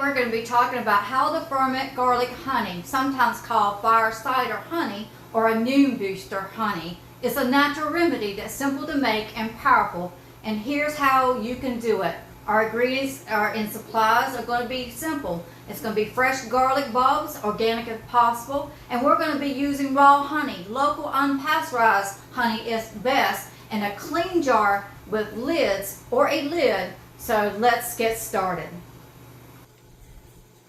we're going to be talking about how to ferment garlic honey, sometimes called fire cider honey or immune booster honey. It's a natural remedy that's simple to make and powerful. And here's how you can do it. Our ingredients and supplies are going to be simple. It's going to be fresh garlic bulbs, organic if possible, and we're going to be using raw honey. Local unpasteurized honey is best, in a clean jar with lids or a lid. So let's get started.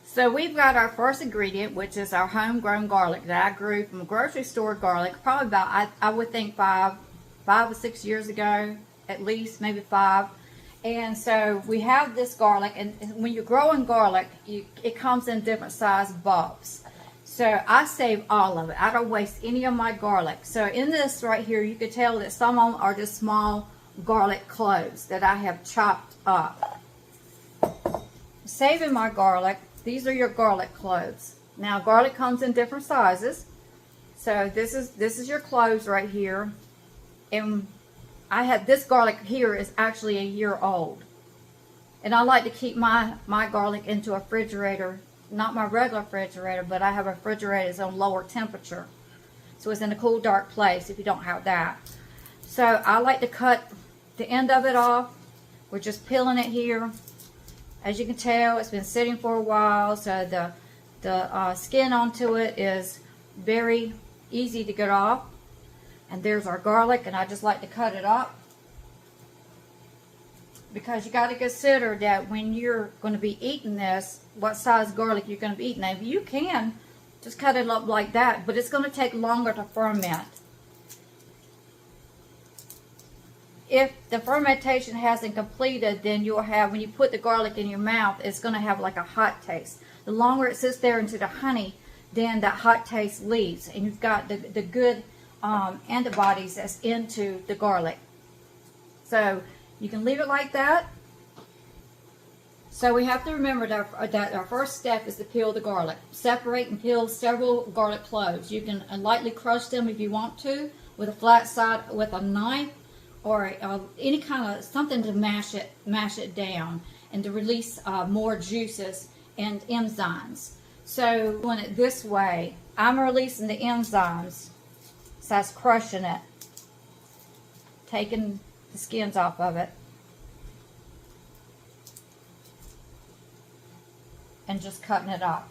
So we've got our first ingredient, which is our homegrown garlic that I grew from grocery store garlic, probably about, I would think 5 or 6 years ago, at least, maybe 5. And so we have this garlic, and when you're growing garlic, it comes in different size bulbs. So I save all of it. I don't waste any of my garlic. So in this right here, you can tell that some of them are just small garlic cloves that I have chopped up. Saving my garlic, these are your garlic cloves. Now garlic comes in different sizes. So this is your cloves right here. And I have this garlic here is actually a year old. And I like to keep my garlic into a refrigerator, not my regular refrigerator, but I have a refrigerator that's on lower temperature. So it's in a cool, dark place if you don't have that. So I like to cut the end of it off. We're just peeling it here. As you can tell, it's been sitting for a while, so the skin onto it is very easy to get off. And there's our garlic, and I just like to cut it up, because you got to consider that when you're going to be eating this, what size garlic you're going to be eating. Now, you can just cut it up like that, but it's going to take longer to ferment. If the fermentation hasn't completed, then you'll have, when you put the garlic in your mouth, it's going to have like a hot taste. The longer it sits there into the honey, then that hot taste leaves, and you've got the good antibodies that's into the garlic. So you can leave it like that. So we have to remember that our first step is to peel the garlic. Separate and peel several garlic cloves. You can lightly crush them if you want to with a flat side, with a knife, or any kind of something to mash it down and to release more juices and enzymes. So doing it this way, I'm releasing the enzymes. So that's crushing it, taking the skins off of it, and just cutting it up.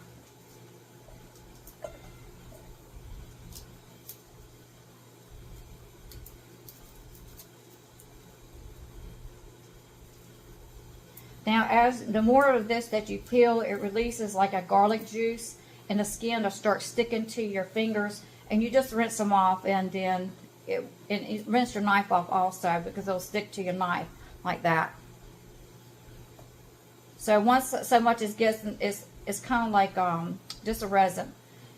Now, as the more of this that you peel, it releases like a garlic juice, and the skin will start sticking to your fingers, and you just rinse them off, and then rinse your knife off also, because it'll stick to your knife like that. So once so much it gets, it's kind of like just a resin,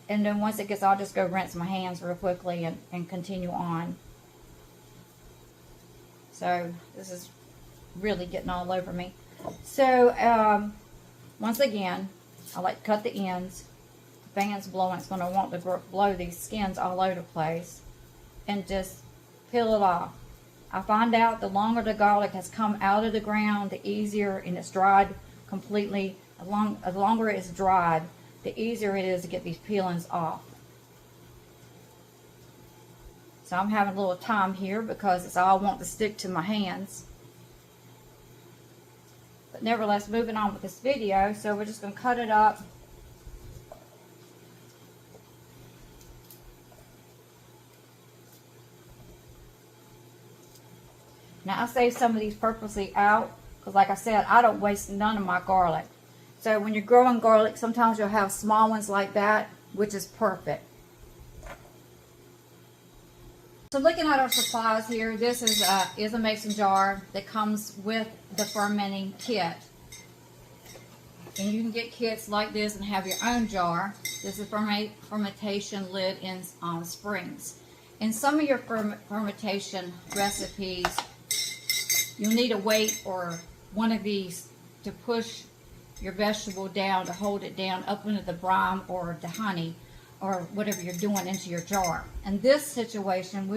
and then once it gets, I'll just go rinse my hands real quickly and continue on. So this is really getting all over me. So once again, I like to cut the ends. The fan's blowing, it's going to want to blow these skins all over the place, and just peel it off. I find out the longer the garlic has come out of the ground, the easier, and it's dried completely. The longer it's dried, the easier it is to get these peelings off. So I'm having a little time here because it's all I want to stick to my hands. But nevertheless, moving on with this video, so we're just going to cut it up. Now, I save some of these purposely out because, like I said, I don't waste none of my garlic. So when you're growing garlic, sometimes you'll have small ones like that, which is perfect. So looking at our supplies here, this is a mason jar that comes with the fermenting kit. And you can get kits like this and have your own jar. This is fermentation lid in springs. In some of your fermentation recipes, you'll need a weight or one of these to push your vegetable down, to hold it down up into the brine or the honey or whatever you're doing into your jar. In this situation,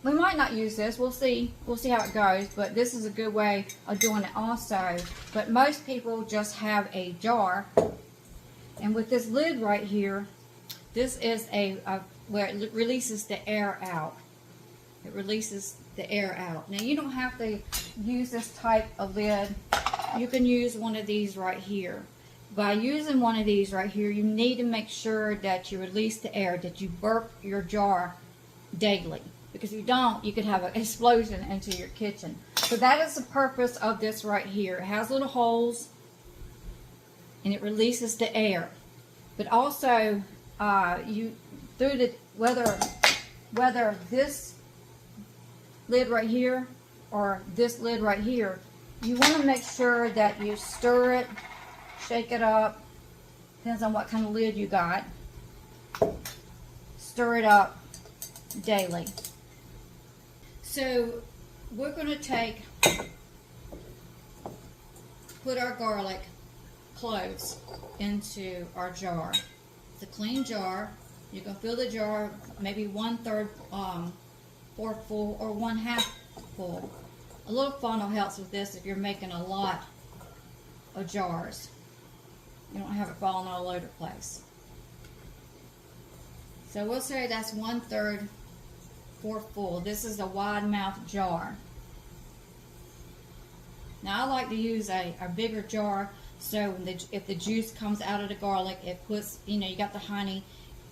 we might not use this. We'll see how it goes, but this is a good way of doing it also. But most people just have a jar, and with this lid right here, this is where it releases the air out. It releases the air out. Now you don't have to use this type of lid. You can use one of these right here. By using one of these right here, you need to make sure that you release the air, that you burp your jar daily. Because if you don't, you could have an explosion into your kitchen. So that is the purpose of this right here. It has little holes and it releases the air. But also, whether this lid right here or this lid right here, you want to make sure that you stir it, shake it up. Depends on what kind of lid you got. Stir it up daily. So we're going to put our garlic cloves into our jar. It's a clean jar. You can fill the jar maybe 1/3 fourth full or 1/2 full. A little funnel helps with this if you're making a lot of jars. You don't have it falling all over the place. So we'll say that's 1/3 fourth full. This is a wide mouth jar. Now I like to use a bigger jar, so if the juice comes out of the garlic, it puts, you got the honey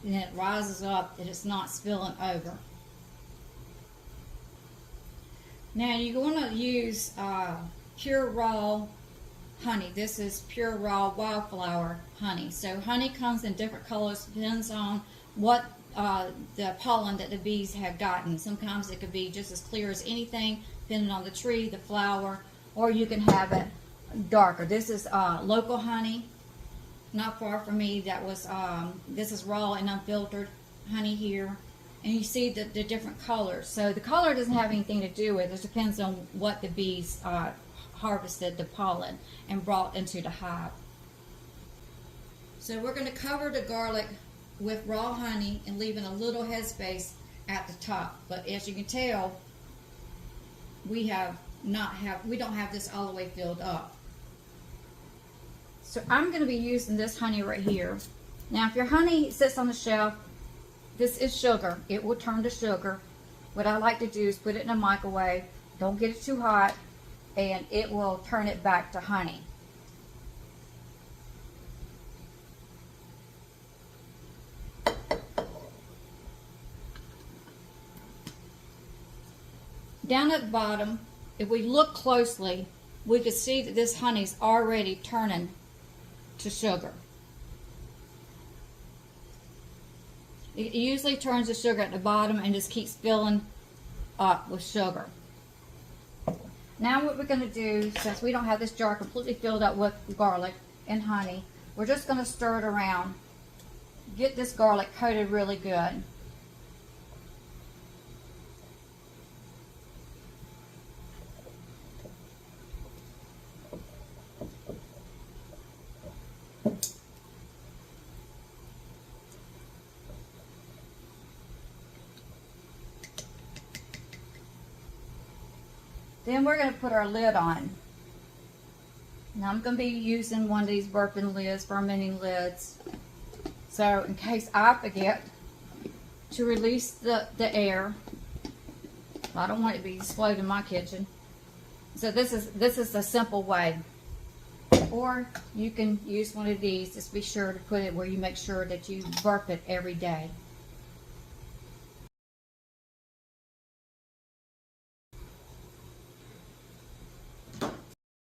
and it rises up and it's not spilling over. Now you're going to use pure raw honey. This is pure raw wildflower honey. So honey comes in different colors, depends on what the pollen that the bees have gotten. Sometimes it could be just as clear as anything, depending on the tree, the flower, or you can have it darker. This is local honey, not far from me. This is raw and unfiltered honey here. And you see the different colors. So the color doesn't have anything to do with it. It depends on what the bees harvested the pollen and brought into the hive. So we're going to cover the garlic with raw honey and leaving a little headspace at the top. But as you can tell, we don't have this all the way filled up. So I'm going to be using this honey right here. Now if your honey sits on the shelf, this is sugar. It will turn to sugar. What I like to do is put it in a microwave. Don't get it too hot, and it will turn it back to honey. Down at the bottom, if we look closely, we can see that this honey is already turning to sugar. It usually turns to sugar at the bottom and just keeps filling up with sugar. Now what we're going to do, since we don't have this jar completely filled up with garlic and honey, we're just going to stir it around. Get this garlic coated really good. Then we're going to put our lid on. Now I'm going to be using one of these burping lids, fermenting lids. So in case I forget to release the air, I don't want it to be exploding in my kitchen. So this is a simple way. Or you can use one of these. Just be sure to put it where you make sure that you burp it every day.